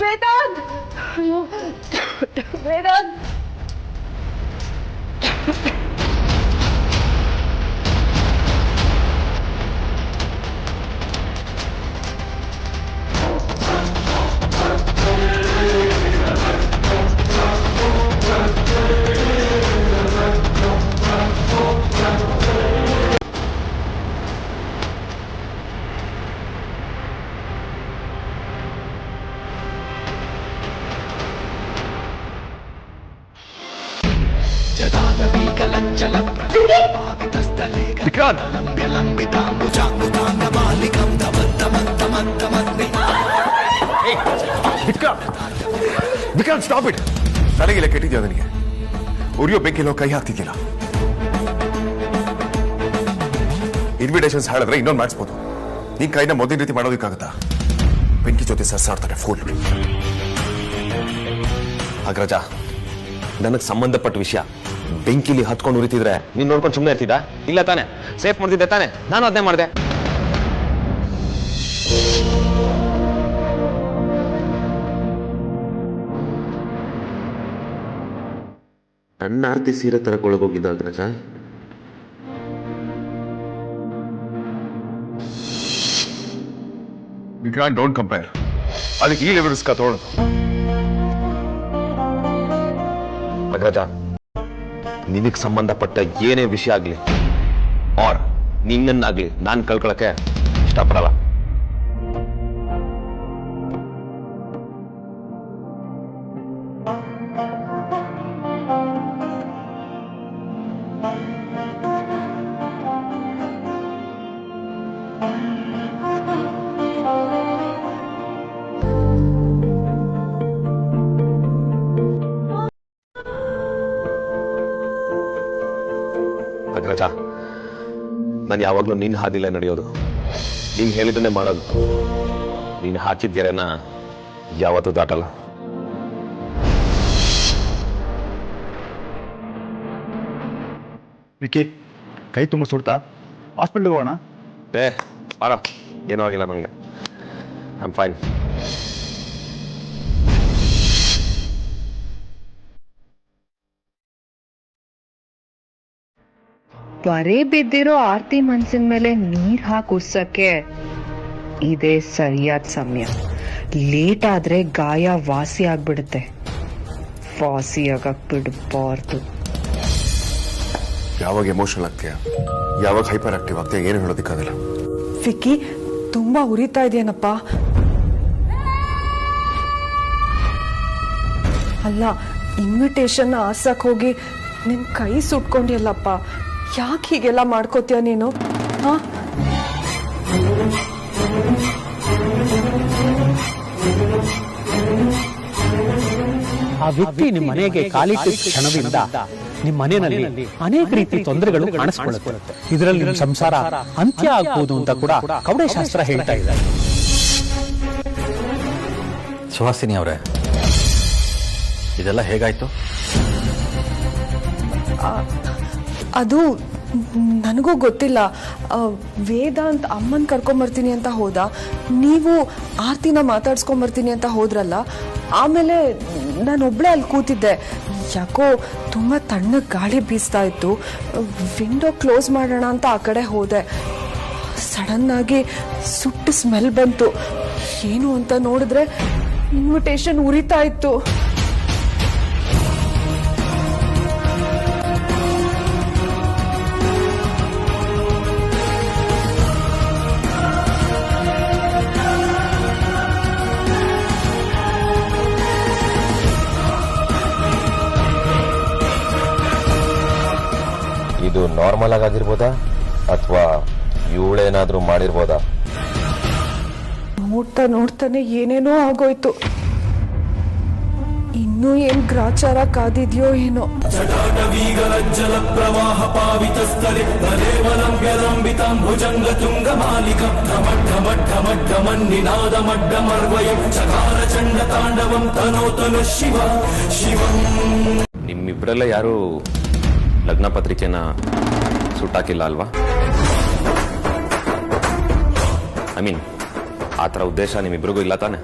Vedant Vedant Vikrant stop it. ತಲೆಗಿಲ್ಲ ಕೆಟ್ಟಿದ್ಯಾ ನನಗೆ? ಉರಿಯೋ ಬೆಂಕಿಲೋ ಕೈ ಹಾಕ್ತಿದ್ಯಲ್ಲ. ಇನ್ವಿಟೇಷನ್ಸ್ ಹೇಳಿದ್ರೆ ಇನ್ನೊಂದು ಮಾಡಿಸ್ಬೋದು. ನೀನ್ ಕೈನ ಮೊದಲಿನ ರೀತಿ ಮಾಡೋದಕ್ಕಾಗತ್ತಾ? ಬೆಂಕಿ ಜೊತೆ ಸರ್ಸಾಡ್ತಾರೆ ಫುಲ್. ಅಗ್ರಜ, ನನಗೆ ಸಂಬಂಧಪಟ್ಟ ವಿಷಯ ಬೆಂಕಿಲಿ ಹತ್ಕೊಂಡು ಉರಿತಿದ್ರೆ ನೀನ್ ನೋಡ್ಕೊಂಡು ಸುಮ್ಮನೆ ಇರ್ತಿದ್ದ? ಇಲ್ಲ ತಾನೆ? ಸೇಫ್ ಮಾಡ್ತಿದ್ದೆ ತಾನೆ? ನಾನು ಅದನ್ನೇ ಮಾಡಿದೆ. ನನ್ನ ಆರ್ತಿ ಸೀರೆ ತರಕೊಳಗೋಗಿದ್ದ ಅಗ್ರಜ. Vikrant don't compare. ಅದಕ್ಕೆ ಈ ಲೆವೆಲ್ ರಿಸ್ಕ್ ತಗೊಳ್ಳೋದು. ಅಗ್ರಜ, ನಿನಗೆ ಸಂಬಂಧಪಟ್ಟ ಏನೇ ವಿಷಯ ಆಗ್ಲಿ ಆರ್ ನಿನ್ನನ್ನಾಗ್ಲಿ ನಾನು ಕಳ್ಕೊಳಕ್ಕೆ ಇಷ್ಟಪಡಲ್ಲ. ಅಗ್ರಜ, ನಾನು ಯಾವಾಗ್ಲೂ ನಿನ್ನ ಹಾದಿಲ್ಲ ನಡೆಯೋದು. ನೀನ್ ಹೇಳಿದನ್ನೇ ಮಾಡೋದು. ನೀನು ಹಾಕಿದ ಗೆರೆನ ಯಾವತ್ತೂ ದಾಟಲ್ಲ. ವಿಕಿ, ಕೈ ತುಂಬ ಸುಡ್ತಾ? ಹಾಸ್ಪಿಟ್ಲಿಗೆ ಹೋಗೋಣ? ಬಾರ, ಏನೂ ಆಗಿಲ್ಲ ನನಗೆ. I am fine. ಬರೇ ಬಿದ್ದಿರೋ ಆರ್ತಿ ಮನ್ಸಿನ ಮೇಲೆ ನೀರ್ ಹಾಕಿ ಉರ್ಸಕ್ಕೆ ಇದೇ ಸರಿಯಾದ ಸಮಯ. ಲೇಟ್ ಆದ್ರೆ ಗಾಯ ವಾಸಿ ಆಗ್ಬಿಡುತ್ತೆ. ವಾಸಿ ಆಗಕ್ ಬಿಡಬಾರ್ದು. ಯಾವಾಗ ಎಮೋಷನಲ್ ಆಗ್ತೀಯ, ಯಾವಾಗ ಹೈಪರ್ ಆಕ್ಟಿವ್ ಆಗ್ತೀಯ, ಏನು ಹೇಳೋದಕ್ಕಾಗಲ್ಲ. ವಿಕ್ಕಿ, ತುಂಬಾ ಉರಿತಾ ಇದೆಯೇನಪ್ಪ? ಅಲ್ಲ, ಇನ್ವಿಟೇಷನ್ ಆರ್ಸಕ್ ಹೋಗಿ ನಿನ್ ಕೈ ಸುಟ್ಕೊಂಡಿಯಲ್ಲಪ್ಪ. ಯಾಕೆ ಹೀಗೆಲ್ಲ ಮಾಡ್ಕೋತೀಯ ನೀನು? ಹಾ, ಆ ವ್ಯಕ್ತಿ ನಿಮ್ಮ ಮನೆಗೆ ಕಾಲಿಟ್ಟ ಕ್ಷಣದಿಂದ ನಿಮ್ಮ ಮನೆಯಲ್ಲಿ ಅನೇಕ ರೀತಿ ತೊಂದರೆಗಳು ಕಾಣಿಸ್ಕೊಳ್ಳುತ್ತೆ. ಇದರಲ್ಲಿ ನಿಮ್ಮ ಸಂಸಾರ ಅಂತ್ಯ ಆಗ್ಬೋದು ಅಂತ ಕೂಡ ಕವಡೆ ಶಾಸ್ತ್ರ ಹೇಳ್ತಾ ಇದೆ. ಸುಹಾಸಿನಿ ಅವರೇ, ಇದೆಲ್ಲ ಹೇಗಾಯ್ತು? ಅದು ನನಗೂ ಗೊತ್ತಿಲ್ಲ. ವೇದಾಂತ್ ಅಮ್ಮನ್ ಕರ್ಕೊಂಬರ್ತೀನಿ ಅಂತ ಹೋದ, ನೀವು ಆರ್ತಿನ ಮಾತಾಡ್ಸ್ಕೊಂಬರ್ತೀನಿ ಅಂತ ಹೋದ್ರಲ್ಲ. ಆಮೇಲೆ ನಾನೊಬ್ಳೆ ಅಲ್ಲಿ ಕೂತಿದ್ದೆ. ಯಾಕೋ ತುಂಬ ತಣ್ಣಗೆ ಗಾಳಿ ಬೀಸ್ತಾ ಇತ್ತು. ವಿಂಡೋ ಕ್ಲೋಸ್ ಮಾಡೋಣ ಅಂತ ಆ ಕಡೆ ಹೋದೆ. ಸಡನ್ ಆಗಿ ಸುಟ್ಟು ಸ್ಮೆಲ್ ಬಂತು. ಏನು ಅಂತ ನೋಡಿದ್ರೆ ಇನ್ವಿಟೇಷನ್ ಉರಿತಾ ಇತ್ತು. ಇದು ನಾರ್ಮಲ್ ಆಗಿರ್ಬೋದಾ ಅಥವಾ ಇವಳೇನಾದ್ರೂ ಮಾಡಿರ್ಬೋದಾ? ನೋಡ್ತಾ ನೋಡ್ತಾನೆ ಏನೇನೋ ಆಗೋಯ್ತು. ಇನ್ನೂ ಏನ್ ಗ್ರಾಚಾರ ಕಾದಿದ್ಯೋ ಏನೋ. ಜಲ ಪ್ರವಾಹ ಪಾವಿತ ಸ್ಥಳೆ ಭುಜಂಗ ತುಂಗ ಮಾಲಿಕ ಮನ್ನಿನಾದ ಮಡ್ಡಮರ್ವಯಂ ಚಕಾರ ಚಂಡ ತಾಂಡವಂ ತನೋತನು ಶಿವ ಶಿವಂ. ನಿಮ್ಮಿಬ್ರಲ್ಲ ಯಾರು ಲಗ್ನ ಪತ್ರಿಕೆನ ಸುಟ್ಟಾಕಿಲ್ಲ ಅಲ್ವಾ? ಐ ಮೀನ್, ಆ ಥರ ಉದ್ದೇಶ ನಿಮ್ಮಿಬ್ರಿಗೂ ಇಲ್ಲ ತಾನೆ?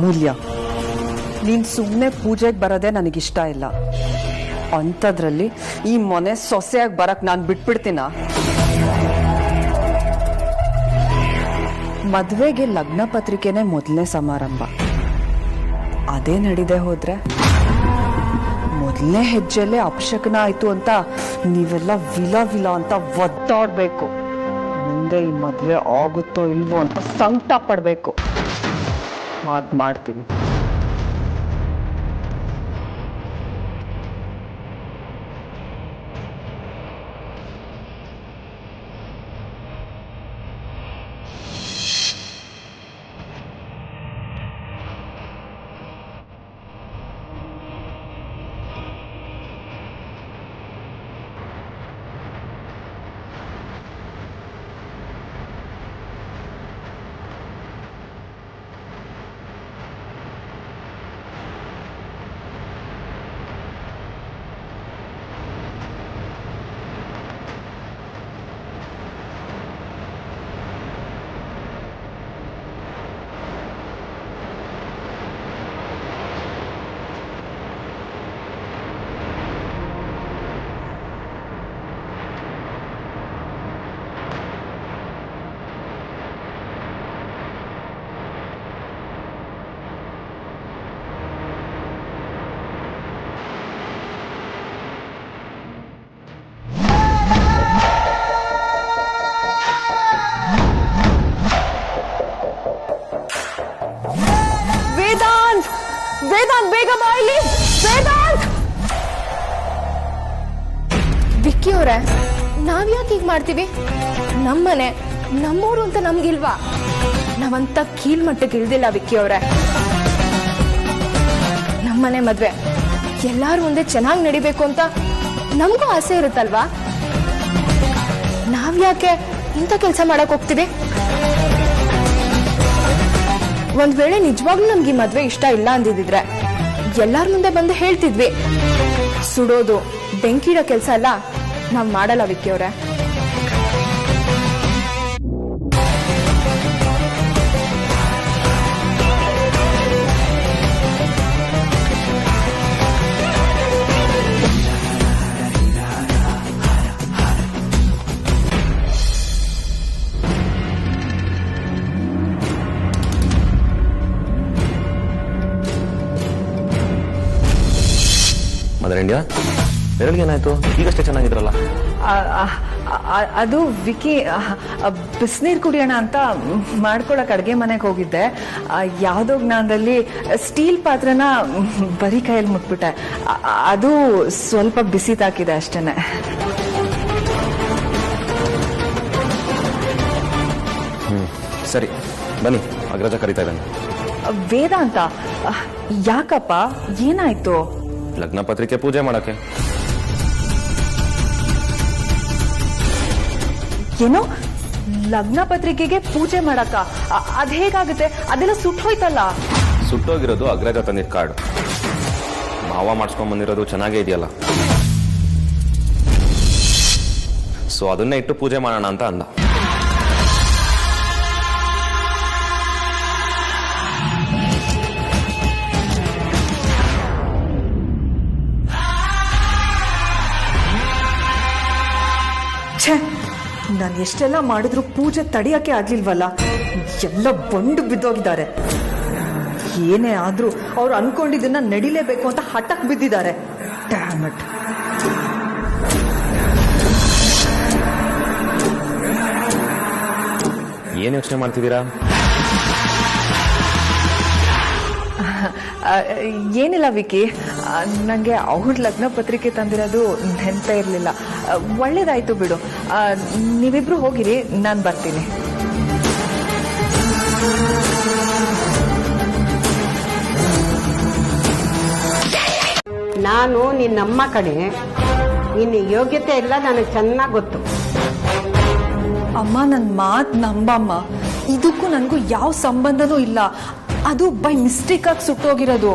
ಅಮೂಲ್ಯ, ನೀನ್ ಸುಮ್ಮನೆ ಪೂಜೆಗೆ ಬರೋದೇ ನನಗಿಷ್ಟ ಇಲ್ಲ. ಅಂಥದ್ರಲ್ಲಿ ಈ ಮೊನೆ ಸೊಸೆಯಾಗಿ ಬರಕ್ ನಾನು ಬಿಟ್ಬಿಡ್ತೀನ? ಮದ್ವೆಗೆ ಲಗ್ನ ಪತ್ರಿಕೆನೆ ಮೊದಲನೇ ಸಮಾರಂಭ. ಅದೇ ನಡೀದೆ ಹೋದ್ರೆ ಮೊದಲನೇ ಹೆಜ್ಜೆಲ್ಲೇ ಅಪಶಕನ ಆಯ್ತು ಅಂತ ನೀವೆಲ್ಲ ವಿಲ ವಿಲ ಅಂತ ಒದ್ದಾಡ್ಬೇಕು. ಮುಂದೆ ಈ ಮದ್ವೆ ಆಗುತ್ತೋ ಇಲ್ವೋ ಅಂತ ಸಂಕಟ ಪಡ್ಬೇಕು. ಮಾಡ್ತೀನಿ. ವೇದಾಂತ್ ಬೇಗ ಬಾ ಇಲ್ಲಿ. ವೇದಾಂತ್! ವಿಕ್ಕಿ ಅವರೇ, ನಾವ್ಯಾಕೆ ಹೀಗ್ ಮಾಡ್ತೀವಿ? ನಮ್ಮನೆ ನಮ್ಮೂರು ಅಂತ ನಮ್ಗಿಲ್ವಾ? ನಾವಂತ ಕೀಳ್ಮಟ್ಟಕ್ಕೆ ಇಳ್ದಿಲ್ಲ ವಿಕ್ಕಿ ಅವರೇ. ನಮ್ಮನೆ ಮದ್ವೆ ಎಲ್ಲಾರು ಮುಂದೆ ಚೆನ್ನಾಗಿ ನಡಿಬೇಕು ಅಂತ ನಮಗೂ ಆಸೆ ಇರುತ್ತಲ್ವಾ? ನಾವ್ಯಾಕೆ ಇಂಥ ಕೆಲಸ ಮಾಡಕ್ ಹೋಗ್ತೀವಿ? ಒಂದ್ ವೇಳೆ ನಿಜವಾಗ್ಲೂ ನಮ್ಗೆ ಈ ಮದ್ವೆ ಇಷ್ಟ ಇಲ್ಲ ಅಂದಿದ್ರೆ ಎಲ್ಲಾರ ಮುಂದೆ ಬಂದು ಹೇಳ್ತಿದ್ವಿ. ಸುಡೋದು ಬೆಂಕಿಡೋ ಕೆಲಸ ಎಲ್ಲ ನಾವ್ ಮಾಡಲ್ಲ ವಿಕ್ಕಿ ಅವ್ರೆ. ಮದರ್ ಇಂಡಿಯಾ, ಬೆರಳಿಗೆ ಏನಾಯ್ತು? ಈಗಷ್ಟೇ ಚೆನ್ನಾಗಿದ್ರಲ್ಲ. ಅದು ವಿಕಿ ಬಿಸಿನೀರು ಕುಡಿಯೋಣ ಅಂತ ಮಾಡ್ಕೊಳಕ್ ಅಡ್ಗೆ ಮನೆಗೆ ಹೋಗಿದ್ದೆ. ಯಾವುದೋ ಜ್ಞಾನದಲ್ಲಿ ಸ್ಟೀಲ್ ಪಾತ್ರನ ಬರೀ ಕೈಯಲ್ಲಿ ಮುಟ್ಬಿಟ್ಟೆ. ಅದು ಸ್ವಲ್ಪ ಬಿಸಿ ತಾಕಿದೆ ಅಷ್ಟೇನೆ. ಸರಿ ಬನ್ನಿ, ಅಗ್ರಜ ಕರೀತಾ ಇದ್ದಾನೆ. ವೇದಾಂತ, ಯಾಕಪ್ಪ, ಏನಾಯ್ತು? ಲಗ್ನ ಪತ್ರಿಕೆ ಪೂಜೆ ಮಾಡಕ್ಕೆ. ಏನೋ ಲಗ್ನ ಪತ್ರಿಕೆಗೆ ಪೂಜೆ ಮಾಡಕ್ಕ? ಅದ್ ಹೇಗಾಗುತ್ತೆ? ಅದೆಲ್ಲ ಸುಟ್ಟೋಯ್ತಲ್ಲ. ಸುಟ್ಟೋಗಿರೋದು ಅಗ್ರಜ ತಂದಿದ್ದ ಕಾರ್ಡ್. ಮಾವ ಮಾಡಿಸ್ಕೊಂಡ್ ಬಂದಿರೋದು ಚೆನ್ನಾಗೇ ಇದೆಯಲ್ಲ, ಸೊ ಅದನ್ನೇ ಇಟ್ಟು ಪೂಜೆ ಮಾಡೋಣ ಅಂತ ಅಂದ. ನಾನು ಎಷ್ಟೆಲ್ಲ ಮಾಡಿದ್ರು ಪೂಜೆ ತಡೆಯಕ್ಕೆ ಆಗ್ಲಿಲ್ವಲ್ಲ. ಎಲ್ಲ ಬಂಡು ಬಿದ್ದೋಗಿದ್ದಾರೆ. ಏನೇ ಆದ್ರೂ ಅವ್ರು ಅನ್ಕೊಂಡಿದ್ದನ್ನ ನಡಿಲೇಬೇಕು ಅಂತ ಹಠಕ್ ಬಿದ್ದಿದ್ದಾರೆ. Dam it. ಏನ್ ಯೋಚನೆ ಮಾಡ್ತಿದ್ದೀರಾ? ಏನಿಲ್ಲ ವಿಕಿ, ನನಗೆ ಅವ್ರ ಲಗ್ನ ಪತ್ರಿಕೆ ತಂದಿರೋದು ನೆನಪೇ ಇರಲಿಲ್ಲ. ಒಳ್ಳೇದಾಯ್ತು ಬಿಡು. ನೀವಿಬ್ರು ಹೋಗಿರಿ, ನಾನು ಬರ್ತೀನಿ. ನಾನು ನಿನ್ನಮ್ಮ ಕಡೆ, ನಿನ್ನ ಯೋಗ್ಯತೆ ಎಲ್ಲ ನನಗೆ ಚೆನ್ನಾಗಿ ಗೊತ್ತು. ಅಮ್ಮ, ನನ್ನ ಮಾತು ನಂಬಮ್ಮ. ಇದಕ್ಕೂ ನನಗೂ ಯಾವ ಸಂಬಂಧನೂ ಇಲ್ಲ. ಅದು ಬೈ ಮಿಸ್ಟೇಕ್ ಆಗಿ ಸುಟ್ಟೋಗಿರೋದು.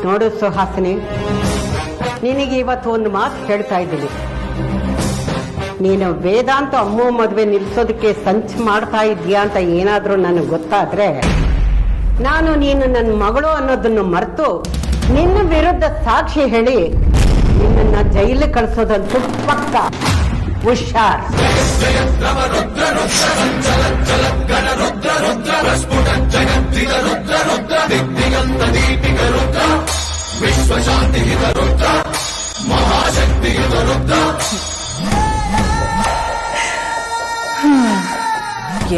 ನೋಡು ಸುಹಾಸಿನಿ, ನಿನಗೆ ಇವತ್ತು ಒಂದು ಮಾತು ಹೇಳ್ತಾ ಇದ್ದೀನಿ. ನೀನು ವೇದಾಂತ ಅಮ್ಮು ಮದುವೆ ನಿಲ್ಸೋದಕ್ಕೆ ಸಂಚು ಮಾಡ್ತಾ ಇದೀಯಾ ಅಂತ ಏನಾದ್ರೂ ನನಗೆ ಗೊತ್ತಾದ್ರೆ ನಾನು ನೀನು ನನ್ನ ಮಗಳು ಅನ್ನೋದನ್ನು ಮರೆತು ನಿನ್ನ ವಿರುದ್ಧ ಸಾಕ್ಷಿ ಹೇಳಿ ನಿನ್ನನ್ನ ಜೈಲಿಗೆ ಕಳಿಸೋದಂತೂ ಪಕ್ಕ. ಹುಷಾರ್.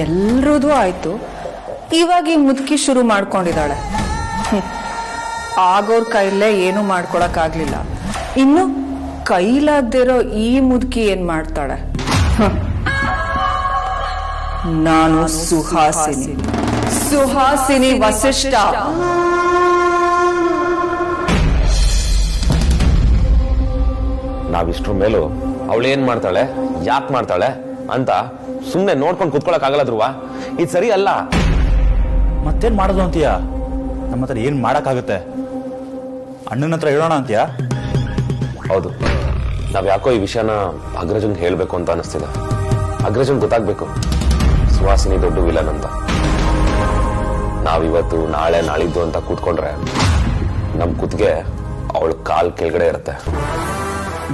ಎಲ್ರದೂ ಆಯ್ತು, ಇವಾಗ ಈ ಮುದುಕಿ ಶುರು ಮಾಡ್ಕೊಂಡಿದ್ದಾಳೆ. ಆಗೋರ್ ಕೈಲೇ ಏನು ಮಾಡ್ಕೊಳಕ್ಕಾಗ್ಲಿಲ್ಲ, ಇನ್ನು ಕೈಲಾಗ್ದಿರೋ ಈ ಮುದುಕಿ ಏನ್ ಮಾಡ್ತಾಳೆ? ನಾನು ಸುಹಾಸಿನಿ ವಸಿಷ್ಠ. ನಾವಿಷ್ಟ್ರ ಮೇಲೂ ಅವಳೇನ್ ಮಾಡ್ತಾಳೆ, ಯಾಕೆ ಮಾಡ್ತಾಳೆ ಅಂತ ಸುಮ್ನೆ ನೋಡ್ಕೊಂಡು ಕುತ್ಕೊಳಕ್ ಆಗಲ್ಲ ಧ್ರುವ. ಇದು ಸರಿ ಅಲ್ಲ. ಮತ್ತೇನ್ ಮಾಡೋದು ಅಂತೀಯ? ನಮ್ಮ ಹತ್ರ ಏನ್ ಮಾಡಕ್ಕಾಗತ್ತೆ? ಅಣ್ಣನ ಹತ್ರ ಹೇಳೋಣ ಅಂತೀಯ? ಹೌದು, ನಾವ್ ಯಾಕೋ ಈ ವಿಷಯನ ಅಗ್ರಜನ್ ಹೇಳ್ಬೇಕು ಅಂತ ಅನಿಸ್ತಿದೆ. ಅಗ್ರಜನ್ ಗೊತ್ತಾಗ್ಬೇಕು ಸುಹಾಸಿನಿ ದೊಡ್ಡ ವಿಲನ್ ಅಂತ. ನಾವಿವತ್ತು ನಾಳೆ ನಾಳಿದ್ದು ಅಂತ ಕೂತ್ಕೊಂಡ್ರೆ ನಮ್ ಕುತ್ತಿಗೆ ಅವಳ ಕಾಲ್ ಕೆಳಗಡೆ ಇರುತ್ತೆ.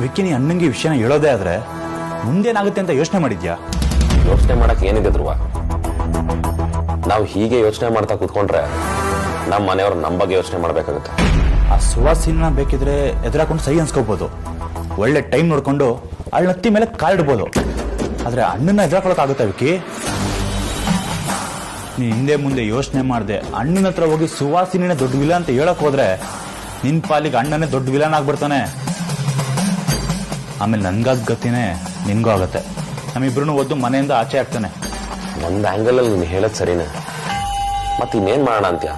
ವಿಕ್ಕಿ, ನೀ ಅಣ್ಣಂಗೆ ವಿಷಯನ ಹೇಳೋದೇ ಆದ್ರೆ ಮುಂದೇನಾಗುತ್ತೆ ಅಂತ ಯೋಚನೆ ಮಾಡಿದ್ಯಾ? ಯೋಚನೆ ಮಾಡಕ್ ಏನಿದೆ ಧ್ರುವ? ನಾವು ಹೀಗೆ ಯೋಚನೆ ಮಾಡ್ತಾ ಕೂತ್ಕೊಂಡ್ರೆ ನಮ್ಮ ಮನೆಯವ್ರು ನಮ್ಮ ಬಗ್ಗೆ ಯೋಚನೆ ಮಾಡ್ಬೇಕಾಗುತ್ತೆ. ಆ ಸುವಾಸಿನ ಬೇಕಿದ್ರೆ ಎದುರಾಕೊಂಡು ಸಹಿ ಅನ್ಸ್ಕೋಬಹುದು, ಒಳ್ಳೆ ಟೈಮ್ ನೋಡ್ಕೊಂಡು ಅವಳ ನತ್ತಿ ಮೇಲೆ ಕಾಲಿಡ್ಬೋದು. ಆದ್ರೆ ಅಣ್ಣನ ಎದುರಾಕೊಳಕ್ಕಾಗುತ್ತೆ ವಿಕ್ಕಿ? ನೀ ಹಿಂದೆ ಮುಂದೆ ಯೋಚನೆ ಮಾಡದೆ ಅಣ್ಣನ ಹತ್ರ ಹೋಗಿ ಸುವಾಸಿನ ದೊಡ್ಡ ವಿಲ ಅಂತ ಹೇಳಕ್ ಹೋದ್ರೆ ನಿನ್ ಪಾಲಿಗೆ ಅಣ್ಣನೇ ದೊಡ್ಡ ವಿಲನ್ ಆಗ್ಬಿಡ್ತಾನೆ. ಆಮೇಲೆ ನನ್ಗಾದ ಗತಿನೇ ನಿನ್ಗೂ ಆಗತ್ತೆ. ನಮ್ಮಿಬ್ರು ಓದ್ದು ಮನೆಯಿಂದ ಆಚೆ ಆಗ್ತಾನೆ. ಒಂದ್ ಆಂಗಲ್ ಅಲ್ಲಿ ನೀನು ಹೇಳದ್ ಸರಿನೇ, ಮತ್ ಇನ್ನೇನ್ ಮಾಡೋಣ ಅಂತ್ಯ?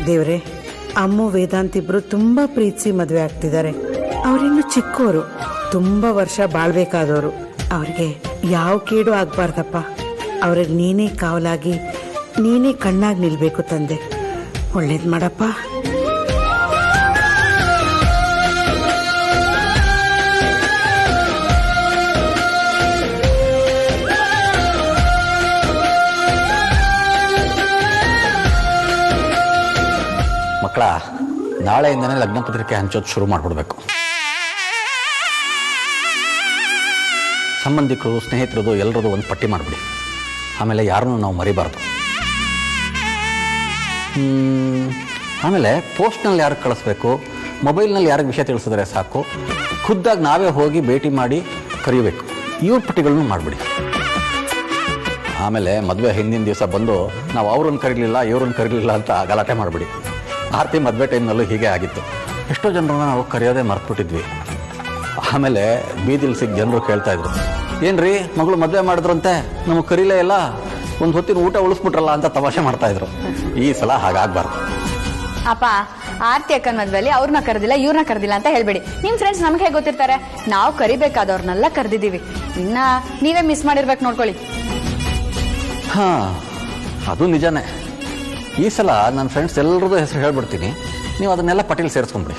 ದೇವ್ರೆ, ಅಮ್ಮು ವೇದಾಂತ್ ಇಬ್ರು ತುಂಬಾ ಪ್ರೀತಿಸಿ ಮದುವೆ ಆಗ್ತಿದ್ದಾರೆ. ಅವರಿನ್ನು ಚಿಕ್ಕವರು, ತುಂಬಾ ವರ್ಷ ಬಾಳ್ಬೇಕಾದವರು. ಅವ್ರಿಗೆ ಯಾವ ಕೇಡು ಆಗ್ಬಾರ್ದಪ್ಪ. ಅವ್ರಿಗೆ ನೀನೇ ಕಾವಲಾಗಿ, ನೀನೇ ಕಣ್ಣಾಗಿ ನಿಲ್ಬೇಕು ತಂದೆ. ಒಳ್ಳೇದ್ ಮಾಡಪ್ಪ. ಮಕ್ಕಳ, ನಾಳೆಯಿಂದನೇ ಲಗ್ನ ಪತ್ರಿಕೆ ಹಂಚೋದು ಶುರು ಮಾಡ್ಬಿಡ್ಬೇಕು. ಸಂಬಂಧಿಕರು, ಸ್ನೇಹಿತರದು ಎಲ್ಲರದು ಒಂದು ಪಟ್ಟಿ ಮಾಡಿಬಿಡಿ. ಆಮೇಲೆ ಯಾರನ್ನೂ ನಾವು ಮರಿಬಾರ್ದು. ಆಮೇಲೆ ಪೋಸ್ಟ್ನಲ್ಲಿ ಯಾರಿಗೆ ಕಳಿಸ್ಬೇಕು, ಮೊಬೈಲ್ನಲ್ಲಿ ಯಾರಿಗೆ ವಿಷಯ ತಿಳಿಸಿದ್ರೆ ಸಾಕು, ಖುದ್ದಾಗಿ ನಾವೇ ಹೋಗಿ ಭೇಟಿ ಮಾಡಿ ಕರಿಬೇಕು. ಇವ್ರ ಪಟ್ಟಿಗಳನ್ನು ಮಾಡಿಬಿಡಿ. ಆಮೇಲೆ ಮದುವೆ ಹಿಂದಿನ ದಿವಸ ಬಂದು ನಾವು ಅವ್ರನ್ನ ಕರೀಲಿಲ್ಲ ಇವ್ರನ್ನ ಕರೀಲಿಲ್ಲ ಅಂತ ಗಲಾಟೆ ಮಾಡಿಬಿಡಿ. ಆರ್ತಿ ಮದುವೆ ಟೈಮ್ನಲ್ಲೂ ಹೀಗೆ ಆಗಿತ್ತು. ಎಷ್ಟೋ ಜನರನ್ನ ನಾವು ಕರೆಯೋದೇ ಮರ್ತ್ಬಿಟ್ಟಿದ್ವಿ. ಆಮೇಲೆ ಬೀದಿಲ್ ಸಿಕ್ಕ ಜನರು ಕೇಳ್ತಾ ಇದ್ರು, ಏನ್ರಿ ಮಗಳು ಮದುವೆ ಮಾಡಿದ್ರಂತೆ, ನಮಗೆ ಕರೀಲೇ ಇಲ್ಲ, ಒಂದು ಹೊತ್ತಿನ ಊಟ ಉಳಿಸ್ಬಿಟ್ರಲ್ಲ ಅಂತ ತಮಾಷೆ ಮಾಡ್ತಾ ಇದ್ರು. ಈ ಸಲ ಹಾಗಾಗ್ಬಾರ್ದು. ಅಪ್ಪ, ಆರ್ತಿ ಅಕ್ಕನ ಮದ್ವೆಲಿ ಅವ್ರನ್ನ ಕರೆದಿಲ್ಲ ಇವ್ರನ್ನ ಕರೆದಿಲ್ಲ ಅಂತ ಹೇಳ್ಬೇಡಿ. ನಿಮ್ ಫ್ರೆಂಡ್ಸ್ ನಮ್ಗೆ ಹೇಗೆ ಗೊತ್ತಿರ್ತಾರೆ? ನಾವು ಕರಿಬೇಕಾದವ್ರನ್ನೆಲ್ಲ ಕರೆದಿದ್ದೀವಿ. ಇನ್ನ ನೀವೇ ಮಿಸ್ ಮಾಡಿರ್ಬೇಕು, ನೋಡ್ಕೊಳ್ಳಿ. ಹಾ, ಅದು ನಿಜಾನೇ. ಈ ಸಲ ನನ್ನ ಫ್ರೆಂಡ್ಸ್ ಎಲ್ಲರದ್ದು ಹೆಸರು ಹೇಳ್ಬಿಡ್ತೀನಿ, ನೀವು ಅದನ್ನೆಲ್ಲ ಪಟೀಲ್ ಸೇರಿಸ್ಕೊಂಬಿಡಿ.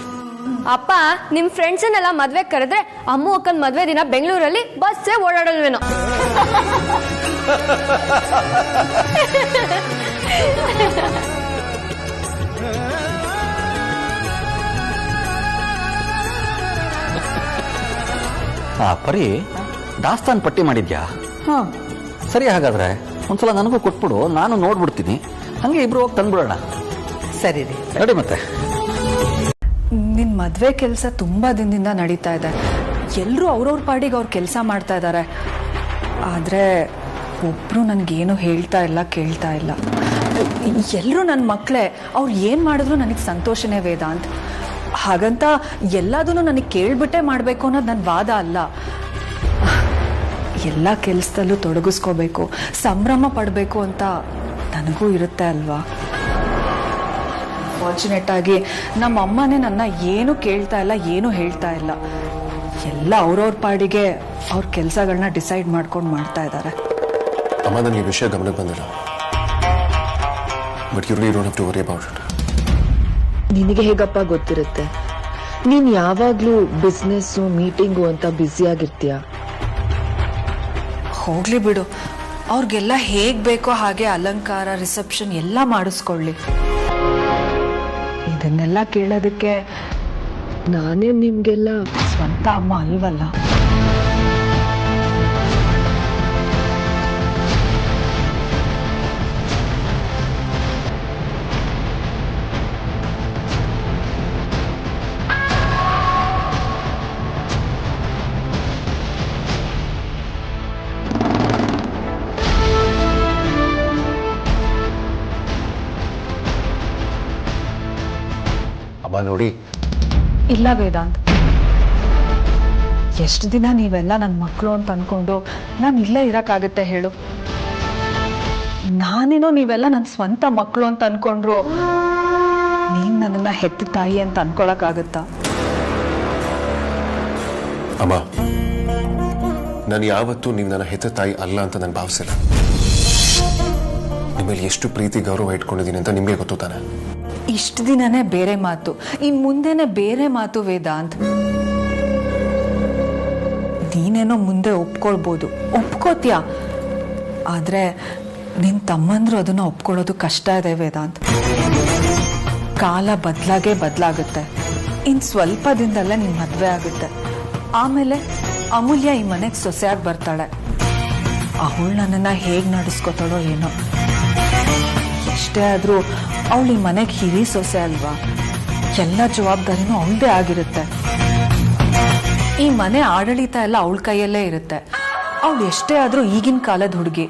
ಅಪ್ಪ, ನಿಮ್ ಫ್ರೆಂಡ್ಸನ್ನೆಲ್ಲ ಮದ್ವೆ ಕರೆದ್ರೆ ಅಮ್ಮು ಅಕ್ಕನ ಮದ್ವೆ ದಿನ ಬೆಂಗಳೂರಲ್ಲಿ ಬಸ್ಸೇ ಓಡಾಡಲ್ವೇನೋ. ಪರಿ, ದಾಸ್ತಾನ್ ಪಟ್ಟಿ ಮಾಡಿದ್ಯಾ? ಸರಿ, ಹಾಗಾದ್ರೆ ಒಂದ್ಸಲ ನನಗೂ ಕೊಟ್ಬಿಡು, ನಾನು ನೋಡ್ಬಿಡ್ತೀನಿ. ಹಂಗೆ ಇಬ್ರು ಹೋಗಿ ತಂದ್ಬಿಡೋಣ. ಸರಿ ರೀ, ನೋಡಿ. ಮತ್ತೆ ನಿನ್ ಮದ್ವೆ ಕೆಲಸ ತುಂಬಾ ದಿನದಿಂದ ನಡೀತಾ ಇದೆ. ಎಲ್ಲರೂ ಅವ್ರವ್ರ ಪಾಡಿಗೆ ಅವ್ರ ಕೆಲಸ ಮಾಡ್ತಾ ಇದ್ದಾರೆ. ಆದ್ರೆ ಒಬ್ರು ನನ್ಗೇನು ಹೇಳ್ತಾ ಇಲ್ಲ, ಕೇಳ್ತಾ ಇಲ್ಲ. ಎಲ್ಲರೂ ನನ್ನ ಮಕ್ಕಳೇ, ಅವ್ರು ಏನ್ ಮಾಡಿದ್ರು ನನಗೆ ಸಂತೋಷನೇ ವೇದಾಂತ್. ಹಾಗಂತ ಎಲ್ಲದನ್ನು ನನಗೆ ಕೇಳ್ಬಿಟ್ಟೆ ಮಾಡ್ಬೇಕು ಅನ್ನೋದು ನನ್ನ ವಾದ ಅಲ್ಲ. ಎಲ್ಲ ಕೆಲಸದಲ್ಲೂ ತೊಡಗಿಸ್ಕೋಬೇಕು, ಸಂಭ್ರಮ ಪಡಬೇಕು ಅಂತ ನನಗೂ ಇರುತ್ತೆ ಅಲ್ವಾ. ಫಾರ್ಚುನೇಟ್ ಆಗಿ ನಮ್ಮ ಅಮ್ಮನೇ ನನ್ನ ಏನು ಕೇಳ್ತಾ ಇಲ್ಲ, ಏನು ಹೇಳ್ತಾ ಇಲ್ಲ. ಎಲ್ಲ ಅವ್ರವ್ರ ಪಾಡಿಗೆ ಅವ್ರ ಕೆಲಸಗಳನ್ನ ಡಿಸೈಡ್ ಮಾಡ್ಕೊಂಡು ಮಾಡ್ತಾ ಇದ್ದಾರೆ. ಅಮ್ಮ, ನನಗೆ ಈ ವಿಷಯ ಗಮನಕ್ಕೆ ಬಂದಿಲ್ಲ. But you really don't have to worry about it. ನಿನಗೆ ಹೇಗಪ್ಪ ಗೊತ್ತಿರುತ್ತೆ? ನೀನ್ ಯಾವಾಗ್ಲೂ ಬಿಸ್ನೆಸ್ಸು ಮೀಟಿಂಗು ಅಂತ ಬ್ಯುಸಿ ಆಗಿರ್ತೀಯ. ಹೋಗ್ಲಿ ಬಿಡು, ಅವ್ರಿಗೆಲ್ಲ ಹೇಗ್ ಬೇಕೋ ಹಾಗೆ ಅಲಂಕಾರ, ರಿಸೆಪ್ಷನ್ ಎಲ್ಲ ಮಾಡಿಸ್ಕೊಳ್ಳಿ. ಇದನ್ನೆಲ್ಲ ಕೇಳೋದಕ್ಕೆ ನಾನೇ ನಿಮ್ಗೆಲ್ಲ ಸ್ವಂತ ಅಮ್ಮ ಅಲ್ವಲ್ಲ. ಅಮ್ಮ ನೋಡಿ, ಇಲ್ಲ ವೇದಾಂತ್, ಎಷ್ಟು ದಿನ ನೀವೆಲ್ಲ ನನ್ನ ಮಕ್ಕಳು ಅಂತ ಅನ್ಕೊಂಡು ನಾನು ಇಲ್ಲೇ ಇರಕ್ಕಾಗತ್ತೆ ಹೇಳು? ನಾನೇನೋ ನೀವೆಲ್ಲ ನನ್ನ ಸ್ವಂತ ಮಕ್ಕಳು ಅಂತ ಅನ್ಕೊಂಡ್ರು ನೀನ್ ನನ್ನನ್ನ ಹೆತ್ತ ತಾಯಿ ಅಂತ ಅನ್ಕೊಳಕ್ಕಾಗತ್ತಾ? ಅಮ್ಮ, ನಾನು ಯಾವತ್ತೂ ನೀವು ನನ್ನ ಹೆತ್ತ ತಾಯಿ ಅಲ್ಲ ಅಂತ ನಾನು ಭಾವಿಸಿಲ್ಲ. ನಿಮ್ಮಲ್ಲಿ ಎಷ್ಟು ಪ್ರೀತಿ ಗೌರವ ಇಟ್ಕೊಂಡಿದ್ದೀನಿ ಅಂತ ನಿಮಗೆ ಗೊತ್ತು ತಾನೆ. ಇಷ್ಟು ದಿನನೇ ಬೇರೆ ಮಾತು, ಇನ್ ಮುಂದೆನೆ ಬೇರೆ ಮಾತು ವೇದಾಂತ್. ನೀನೇನೋ ಮುಂದೆ ಒಪ್ಕೊಳ್ಬೋದು, ಒಪ್ಕೋತೀಯ. ಆದ್ರೆ ನಿನ್ ತಮ್ಮಂದ್ರು ಅದನ್ನ ಒಪ್ಕೊಳ್ಳೋದು ಕಷ್ಟ ಇದೆ ವೇದಾಂತ್. ಕಾಲ ಬದಲಾಗುತ್ತೆ. ಇನ್ ಸ್ವಲ್ಪ ದಿನದಲ್ಲೇ ನಿನ್ ಮದ್ವೆ ಆಗುತ್ತೆ. ಆಮೇಲೆ ಅಮೂಲ್ಯ ಈ ಮನೆಗೆ ಸೊಸೆಯಾಗಿ ಬರ್ತಾಳೆ. ಅವಳು ನನ್ನನ್ನ ಹೇಗ್ ನಡೆಸ್ಕೊತಾಳೋ ಏನೋ. ಎಷ್ಟೇ ಆದ್ರೂ ಅವಳು ಈ ಮನೆಗೆ ಹಿರಿ ಸೊಸೆ ಅಲ್ವಾ, ಎಲ್ಲ ಜವಾಬ್ದಾರಿನೂ ಅವಳದೇ ಆಗಿರುತ್ತೆ. ಈ ಮನೆ ಆಡಳಿತ ಎಲ್ಲ ಅವಳ ಕೈಯಲ್ಲೇ ಇರುತ್ತೆ. ಅವಳು ಎಷ್ಟೇ ಆದ್ರೂ ಈಗಿನ ಕಾಲದ ಹುಡುಗಿ.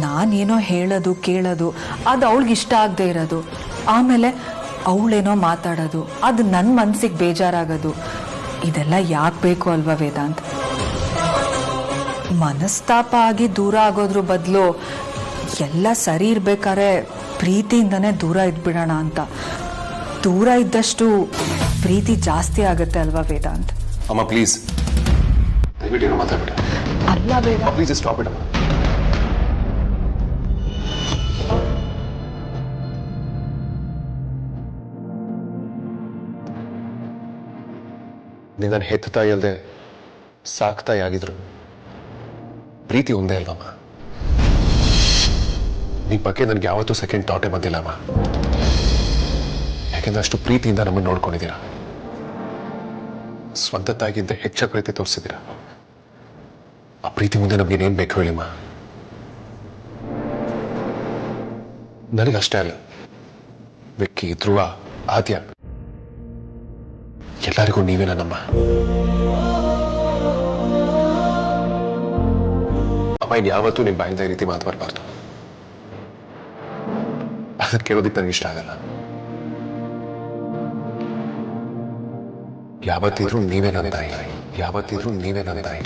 ನಾನೇನೋ ಹೇಳೋದು ಕೇಳೋದು ಅದು ಅವಳಿಗೆ ಇಷ್ಟ ಆಗದೆ ಇರೋದು, ಆಮೇಲೆ ಅವಳೇನೋ ಮಾತಾಡೋದು ಅದು ನನ್ನ ಮನಸ್ಸಿಗೆ ಬೇಜಾರಾಗೋದು, ಇದೆಲ್ಲ ಯಾಕೆ ಬೇಕು ಅಲ್ವಾ ವೇದಾಂತ್? ಮನಸ್ತಾಪ ಆಗಿ ದೂರ ಆಗೋದ್ರ ಬದಲು ಎಲ್ಲ ಸರಿ ಇರ್ಬೇಕಾದ್ರೆ ಪ್ರೀತಿಯಿಂದನೇ ದೂರ ಇದ್ಬಿಡೋಣ ಅಂತ. ದೂರ ಇದ್ದಷ್ಟು ಪ್ರೀತಿ ಜಾಸ್ತಿ ಆಗುತ್ತೆ ಅಲ್ವಾ ವೇದಾಂತ್? ಅಮ್ಮ ಪ್ಲೀಸ್, ದಯವಿಟ್ಟು ಏನೋ ಮಾತಾಡ್ಬೇಡ. ಅಲ್ಲ ವೇದಾಂತ್, ಪ್ಲೀಸ್ ಸ್ಟಾಪ್ ಇಟ್ ಅಮ್ಮ. ನೀನು ನನ್ನ ಹೆತ್ತ ತಾಯಿ ಅಲ್ಲದೆ ಸಾಕ್ತಾಯಿ ಆಗಿದ್ರು ಪ್ರೀತಿ ಒಂದೇ ಅಲ್ವಮ್ಮ? ನಿಮ್ಮ ಬಗ್ಗೆ ನನಗೆ ಯಾವತ್ತೂ ಸೆಕೆಂಡ್ ಥಾಟೇ ಬಂದಿಲ್ಲ ಅಮ್ಮ. ಯಾಕೆಂದ್ರೆ ಅಷ್ಟು ಪ್ರೀತಿಯಿಂದ ನಮ್ಮನ್ನು ನೋಡ್ಕೊಂಡಿದ್ದೀರಾ. ಸ್ವಂತ ತಾಯಿಗಿಂತ ಹೆಚ್ಚು ಪ್ರೀತಿ ತೋರಿಸಿದ್ದೀರಾ. ಆ ಪ್ರೀತಿ ಮುಂದೆ ನಮ್ಗೇನೇನು ಬೇಕು ಹೇಳಿಮ್ಮ? ನನಗಷ್ಟೇ ಅಲ್ಲ, ವಿಕ್ಕಿ, ಧ್ರುವ, ಆದ್ಯ ಎಲ್ಲರಿಗೂ ನೀವೇ ನನ್ನಮ್ಮ. ಅಮ್ಮ, ಇನ್ನು ಯಾವತ್ತೂ ನಿಮ್ಮ ಬಾಯಿಂದ ಈ ರೀತಿ ಮಾತು ಬರಬಾರ್ದು. ಅದನ್ನ ಕೇಳೋದಿಕ್ಕೆ ನನಗೆ ಇಷ್ಟ ಆಗಲ್ಲ. ಯಾವತ್ತಿದ್ರೂ ನೀವೇ ನನ್ನ ತಾಯಿ, ಯಾವತ್ತಿದ್ರೂ ನೀವೇ ನನ್ನ ತಾಯಿ.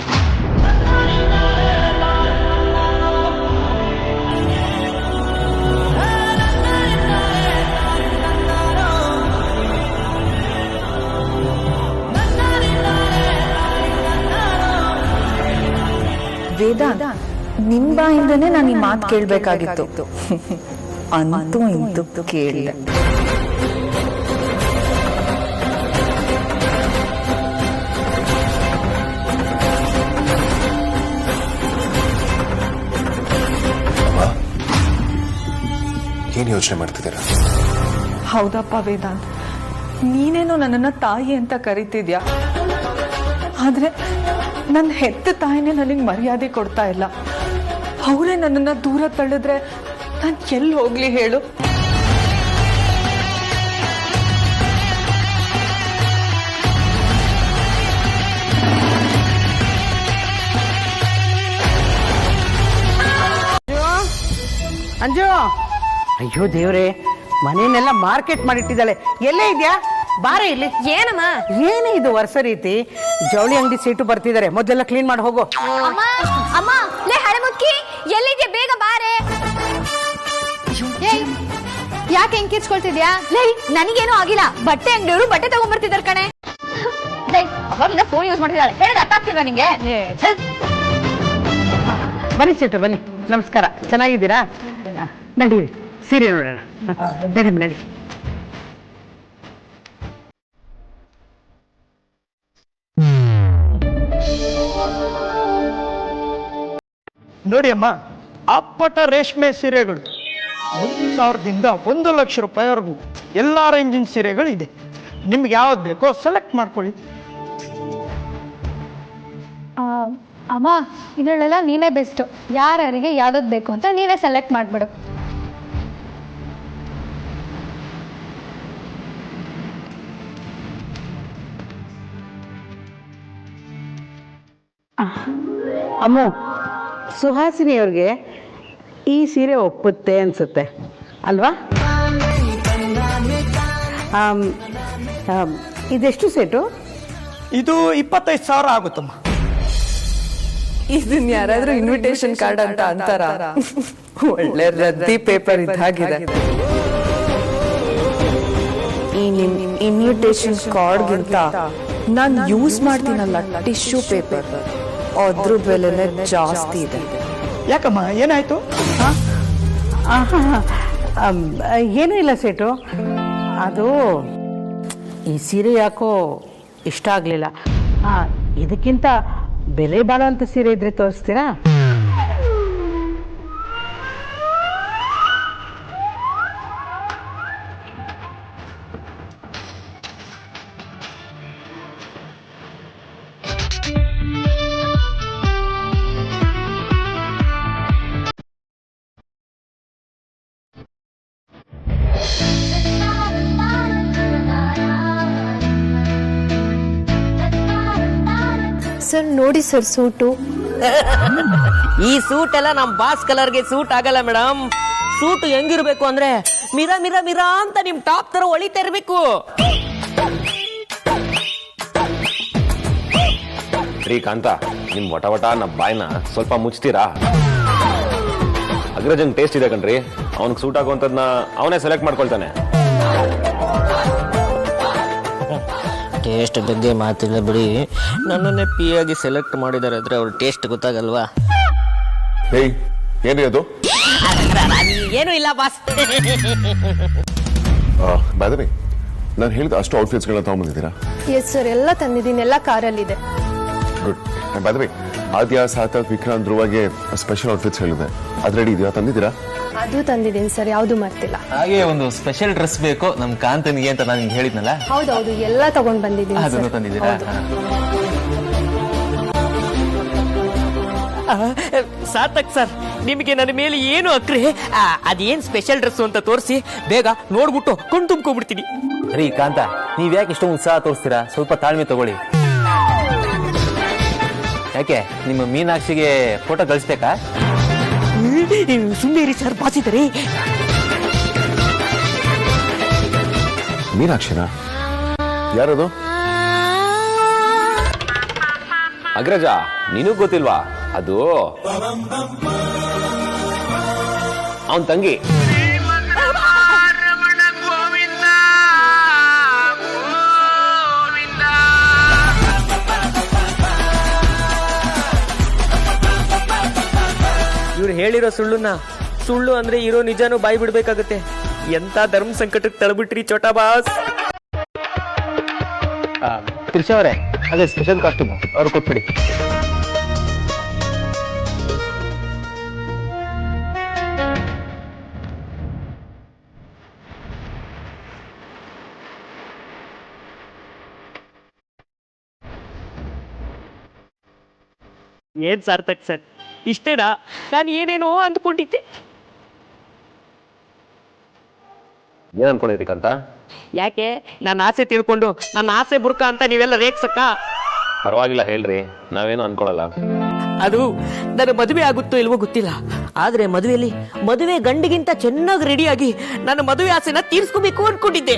ವೇದಾಂತ್, ನಿಮ್ ಬಾಯಿಂದನೇ ನಾನು ಈ ಮಾತು ಕೇಳ್ಬೇಕಾಗಿತ್ತು. ಅಂತೂ ಇಂತೂ ಕೇಳಿದೆ. ಏನ್ ಯೋಚನೆ ಮಾಡ್ತಿದ್ದೀರಾ? ಹೌದಪ್ಪ ವೇದಾಂತ್, ನೀನೇನೋ ನನ್ನನ್ನ ತಾಯಿ ಅಂತ ಕರಿತಿದ್ಯಾ, ಆದ್ರೆ ನನ್ನ ಹೆತ್ತ ತಾಯಿನೇ ನನಗೆ ಮರ್ಯಾದೆ ಕೊಡ್ತಾ ಇಲ್ಲ. ಅವರೇ ನನ್ನನ್ನ ದೂರ ತಳ್ಳಿದ್ರೆ ನಾನು ಎಲ್ಲಿ ಹೋಗ್ಲಿ ಹೇಳು? ಅಂಜು, ಅಯ್ಯೋ ದೇವ್ರೆ, ಮನೆಯನ್ನೆಲ್ಲ ಮಾರ್ಕೆಟ್ ಮಾಡಿಟ್ಟಿದ್ದಾಳೆ. ಎಲ್ಲೇ ಇದ್ಯಾ? ಬಾರೆ ಇಲ್ಲಿ. ಏನಮ್ಮ? ಏನೇ ಇದು ವರ್ಷ ರೀತಿ? ಜವಳಿ ಅಂಗಡಿ ಸೀಟು ಬರ್ತಿದ್ದಾರೆ, ಮೊದಲೆಲ್ಲ ಕ್ಲೀನ್ ಮಾಡಿ ಹೋಗು. ಅಮ್ಮ ಅಮ್ಮ, ಲೇ ಹಳೆಮುಕ್ಕಿ, ಎಲ್ಲಿದ್ಯಾ? ಬೇಗ ಬಾರೆ. ಏಯ್, ಯಾಕೆ ಹೆಂಗ್ ಕಿರ್ಚ್ಕೊಳ್ತಿದ್ಯಾ? ಲೇ, ನನಗೇನು ಆಗಿಲ್ಲ. ಬಟ್ಟೆ ಅಂಗಡಿಯವರು ಬಟ್ಟೆ ತಗೊಂಡ್ಬರ್ತಿದಾರೆ ಕಣೆ. ಅವಾಗಿಂದ ಫೋನ್ ಯೂಸ್ ಮಾಡ್ತಿದ್ದಾಳೆ, ಹೇಳೋದು ಅರ್ಥ ಆಗ್ತಿಲ್ವಾ ನಿಂಗೆ? ಬನ್ನಿ ಸೀಟು, ಬನ್ನಿ. ನಮಸ್ಕಾರ, ಚೆನ್ನಾಗಿದ್ದೀರಾ? ನಡೀರಿ, ಸೀರೆ ನೋಡೋಣ. ನಡಿ ನಡಿ. ನೋಡಿ ಅಮ್ಮ, ಅಪ್ಪಟ ರೇಷ್ಮೆ ಸೀರೆಗಳು 1,000ದಿಂದ 1,00,000 ರೂಪಾಯಿವರೆಗೂ ಎಲ್ಲ ರೇಂಜಿನ ಸೀರೆಗಳು ಇದೆ. ನಿಮ್ಗೆ ಯಾವ್ದು ಬೇಕೋ ಸೆಲೆಕ್ಟ್ ಮಾಡ್ಕೊಳ್ಳಿ. ಅಮ್ಮ, ಇದರಲ್ಲೆಲ್ಲ ನೀನೇ ಬೆಸ್ಟ್. ಯಾರ್ಯಾರಿಗೆ ಯಾವ್ದು ಬೇಕು ಅಂತ ನೀವೇ ಸೆಲೆಕ್ಟ್ ಮಾಡ್ಬಿಡು. ಅಮ್ಮ, ಸುಹಾಸಿನಿ ಅವ್ರಿಗೆ ಈ ಸೀರೆ ಒಪ್ಪುತ್ತೆ ಅನ್ಸುತ್ತೆ ಅಲ್ವಾ? ಇದೆಷ್ಟು ಸೆಟು? ಇದು 25,000 ಆಗುತ್ತಮ್ಮ. ಇದನ್ನ ಯಾರಾದ್ರೂ ಇನ್ವಿಟೇಷನ್ ಕಾರ್ಡ್ ಅಂತ ಅಂತಾರ? ಒಳ್ಳೆ ರದ್ದಿ ಪೇಪರ್ ಇದ್ದಾಗಿದೆ. ಈ ನಿಮ್ ಇನ್ವಿಟೇಷನ್ ಕಾರ್ಡ್ಗಿಂತ ನಾನ್ ಯೂಸ್ ಮಾಡ್ತೀನಲ್ಲ ಟಿಶ್ಯೂ ಪೇಪರ್, ಅದ್ರ ಬೆಲೆನೇ ಜಾಸ್ತಿ ಇದೆ. ಯಾಕಮ್ಮ, ಏನಾಯ್ತು? ಏನೂ ಇಲ್ಲ ಸೆಟು. ಅದು ಈ ಸೀರೆ ಯಾಕೋ ಇಷ್ಟ ಆಗಲಿಲ್ಲ. ಇದಕ್ಕಿಂತ ಬೆಲೆ ಬಾಳುವಂಥ ಸೀರೆ ಇದ್ರೆ ತೋರಿಸ್ತೀರಾ? ಸರ್ ನೋಡಿ ಸರ್, ಸೂಟು. ಈ ಸೂಟ್ ಎಲ್ಲ ನಮ್ ಬಾಸ್ ಕಲರ್ಗೆ ಸೂಟ್ ಆಗಲ್ಲ ಮೇಡಮ್. ಸೂಟ್ ಹೆಂಗಿರ್ಬೇಕು ಅಂದ್ರೆ ಮಿರಾ ಮಿರಾ ಮಿರಾ ಅಂತ ನಿಮ್ ಟಾಪ್ ತರ ಹೊಳಿತಾ ಇರ್ಬೇಕು. ಶ್ರೀಕಾಂತ, ನಿಮ್ ವಟ ವಟ ನಮ್ಮ ಬಾಯ್ನ ಸ್ವಲ್ಪ ಮುಚ್ತೀರಾ? ಅಗ್ರಜನ್ ಟೇಸ್ಟ್ ಇದೆ ಕಣ್ರಿ, ಅವನಿಗೆ ಸೂಟ್ ಆಗುವಂತದ್ನ ಅವನೇ ಸೆಲೆಕ್ಟ್ ಮಾಡ್ಕೊಳ್ತಾನೆ. ಟೇಸ್ಟ್ ಬಗ್ಗೆ ಮಾತಿಲ್ಲ ಬಿಡಿ, ನನ್ನನ್ನೇ ಪಿ ಆಗಿ ಸೆಲೆಕ್ಟ್ ಮಾಡಿದಾರೆ ಅಂದ್ರೆ ಅವ್ರ ಟೇಸ್ಟ್ ಗೊತ್ತಾಗಲ್ವಾ? ಏನ್ರಿ ಅದು? ಏನು ಇಲ್ಲ ಬಾಸ್. ಬಾದರಿ, ನಾನು ಹೇಳಿದ ಅಷ್ಟು ಔಟ್ಫಿಟ್ಸ್ಗಳನ್ನ ತಗೊಂಡ್ಬಂದಿದ್ದೀರಾ? ಎಸ್ ಸರ್, ಎಲ್ಲ ತಂದಿದ್ದೀನಿ, ಎಲ್ಲ ಕಾರಲ್ಲಿದೆ. ಗುಡ್. ಬಾದರಿ, ಆದ್ಯ, ಸಾರ್ಥಕ್, ವಿಕ್ರಾಂತ್, ಧ್ರುವಗೆ ಸ್ಪೆಷಲ್ ಔಟ್ಫಿಟ್ಸ್ ಹೇಳಿದೆ, ಅದು ರೆಡಿ ಇದೆಯಾ? ತಂದಿದ್ದೀರಾ? ಅದು ತಂದಿದ್ದೀನಿ ಸರ್, ಯಾವುದು ಮರ್ತಿಲ್ಲ. ಹಾಗೆ ಒಂದು ಸ್ಪೆಷಲ್ ಡ್ರೆಸ್ ಬೇಕು ನಮ್ ಕಾಂತನಿಗೆ ಅಂತ ನಾನು ನಿಮ್ಗೆ ಹೇಳಿದ್ನಲ್ಲ, ಹೌದೌದು, ಎಲ್ಲ ತಗೊಂಡ್ ಬಂದಿದ್ದೀನಿ. ಅದನ್ನು ತಂದಿದ್ದೀರಾ? ಸಾರ್ಥಕ್ ಸರ್, ನಿಮಗೆ ನನ್ನ ಮೇಲೆ ಏನು ಅಕ್ರೆ? ಅದೇನ್ ಸ್ಪೆಷಲ್ ಡ್ರೆಸ್ ಅಂತ ತೋರಿಸಿ, ಬೇಗ ನೋಡ್ಬಿಟ್ಟು ಕೊಂಡು ತುಂಬ್ಕೊಂಡ್ಬಿಡ್ತೀನಿ. ರೀ ಕಾಂತ, ನೀವ್ ಯಾಕೆ ಇಷ್ಟೊಂದು ಉತ್ಸಾಹ ತೋರಿಸ್ತೀರಾ? ಸ್ವಲ್ಪ ತಾಳ್ಮೆ ತಗೊಳ್ಳಿ. ಯಾಕೆ, ನಿಮ್ಮ ಮೀನಾಕ್ಷಿಗೆ ಫೋಟೋ ಕಳಿಸ್ಬೇಕಾ? ಸುಮ್ಮನೆ ಸರ್, ಬಾಸಿದ್ರಿ. ಮೀನಾಕ್ಷಿನಾ? ಯಾರದು? ಅಗ್ರಜ, ನೀನು ಗೊತ್ತಿಲ್ವಾ? ಅದು ಅವನ್ ತಂಗಿ. ಇವ್ರು ಹೇಳಿರೋ ಸುಳ್ಳುನ ಸುಳ್ಳು ಅಂದ್ರೆ ಇರೋ ನಿಜಾನು ಬಾಯಿ ಬಿಡ್ಬೇಕಾಗತ್ತೆ. ಎಂತ ಧರ್ಮ ಸಂಕಟಕ್ಕೆ ತಳ್ಬಿಟ್ರಿ ಚೋಟಾ ಬಾಸ್. ತ್ರಿಷಾ ಅವರೇ, ಅದೇ ಸ್ಪೆಷಲ್ ಕಾಸ್ಟ್ಯೂಮ್ ಅವ್ರು ಕೊಟ್ಬಿಡಿ. ಏನ್ ಸಾರ್ಥಕ್ ಸರ್, ಇಷ್ಟೇನಾ? ನಾನು ಏನೇನೋ ಅಂದ್ಕೊಂಡಿದ್ದೆ. ಏನ್ ಅನ್ಕೊಂಡಿದ್ರಿ ಕಾಂತ? ಯಾಕೆ ನನ್ನ ಆಸೆ ತಿಳ್ಕೊಂಡು ನನ್ನ ಆಸೆ ಬುರ್ಕ ಅಂತ ನೀವೆಲ್ಲ ರೇಗ್ಸಕ್ಕ? ಪರವಾಗಿಲ್ಲ ಹೇಳ್ರಿ, ನಾವೇನು ಅನ್ಕೊಳಲ್ಲ. ಅದು ನನ್ನ ಮದುವೆ ಆಗುತ್ತೋ ಇಲ್ವೋ ಗೊತ್ತಿಲ್ಲ, ಆದ್ರೆ ಮದುವೆ ಗಂಡಿಗಿಂತ ಚೆನ್ನಾಗಿ ರೆಡಿಯಾಗಿ ನನ್ನ ಮದುವೆ ಆಸೆನ ತೀರ್ಸ್ಕೋಬೇಕು ಅನ್ಕೊಂಡಿದ್ದೆ.